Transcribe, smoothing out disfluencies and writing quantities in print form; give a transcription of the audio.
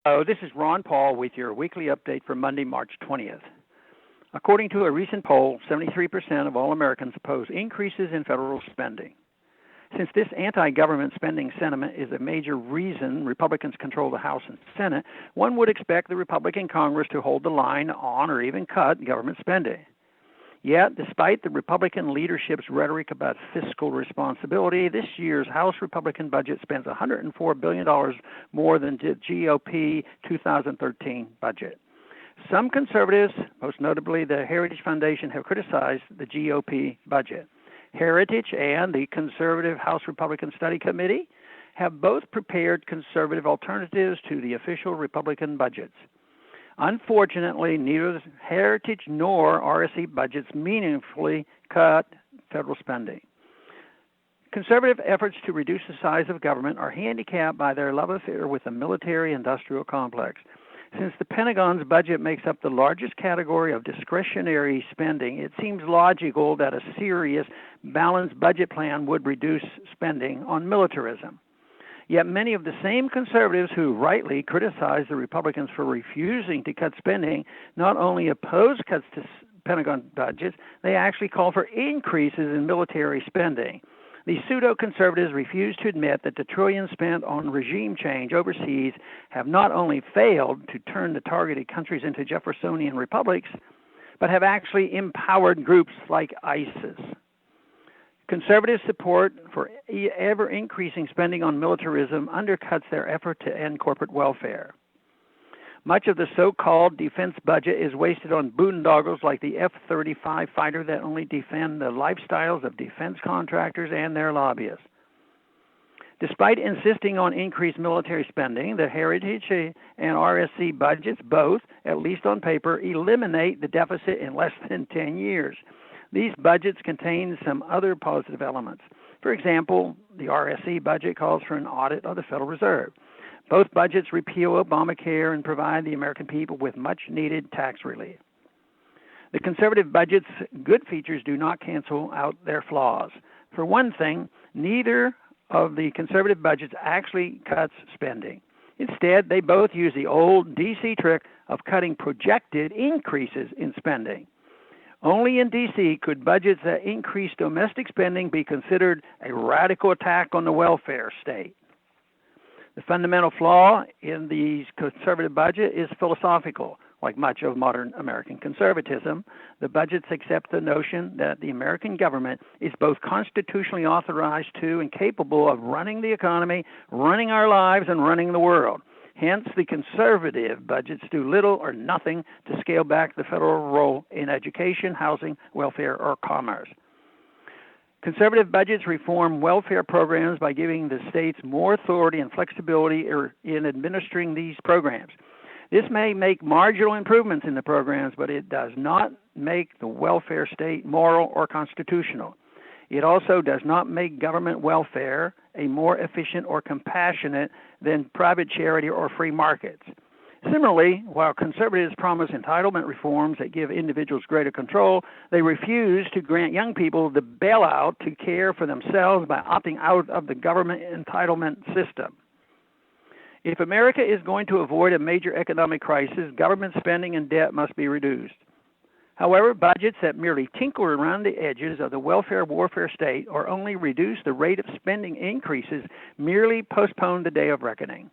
Hello, this is Ron Paul with your weekly update for Monday, March 20th. According to a recent poll, 73% of all Americans oppose increases in federal spending. Since this anti-government spending sentiment is a major reason Republicans control the House and Senate, one would expect the Republican Congress to hold the line on or even cut government spending. Yet, despite the Republican leadership's rhetoric about fiscal responsibility, this year's House Republican budget spends $104 billion more than the GOP 2013 budget. Some conservatives, most notably the Heritage Foundation, have criticized the GOP budget. Heritage and the Conservative House Republican Study Committee have both prepared conservative alternatives to the official Republican budgets. Unfortunately, neither Heritage nor RSC budgets meaningfully cut federal spending. Conservative efforts to reduce the size of government are handicapped by their love affair with the military-industrial complex. Since the Pentagon's budget makes up the largest category of discretionary spending, it seems logical that a serious, balanced budget plan would reduce spending on militarism. Yet many of the same conservatives who rightly criticize the Republicans for refusing to cut spending not only oppose cuts to Pentagon budgets, they actually call for increases in military spending. The pseudo-conservatives refuse to admit that the trillions spent on regime change overseas have not only failed to turn the targeted countries into Jeffersonian republics, but have actually empowered groups like ISIS. Conservative support for ever-increasing spending on militarism undercuts their effort to end corporate welfare. Much of the so-called defense budget is wasted on boondoggles like the F-35 fighter that only defend the lifestyles of defense contractors and their lobbyists. Despite insisting on increased military spending, the Heritage and RSC budgets both, at least on paper, eliminate the deficit in less than 10 years. These budgets contain some other positive elements. For example, the RSC budget calls for an audit of the Federal Reserve. Both budgets repeal Obamacare and provide the American people with much-needed tax relief. The conservative budget's good features do not cancel out their flaws. For one thing, neither of the conservative budgets actually cuts spending. Instead, they both use the old D.C. trick of cutting projected increases in spending. Only in D.C. could budgets that increase domestic spending be considered a radical attack on the welfare state. The fundamental flaw in the conservative budget is philosophical. Like much of modern American conservatism, the budgets accept the notion that the American government is both constitutionally authorized to and capable of running the economy, running our lives, and running the world. Hence, the conservative budgets do little or nothing to scale back the federal role in education, housing, welfare, or commerce. Conservative budgets reform welfare programs by giving the states more authority and flexibility in administering these programs. This may make marginal improvements in the programs, but it does not make the welfare state moral or constitutional. It also does not make government welfare a more efficient or compassionate than private charity or free markets. Similarly, while conservatives promise entitlement reforms that give individuals greater control, they refuse to grant young people the bailout to care for themselves by opting out of the government entitlement system. If America is going to avoid a major economic crisis, government spending and debt must be reduced. However, budgets that merely tinker around the edges of the welfare-warfare state or only reduce the rate of spending increases merely postpone the day of reckoning.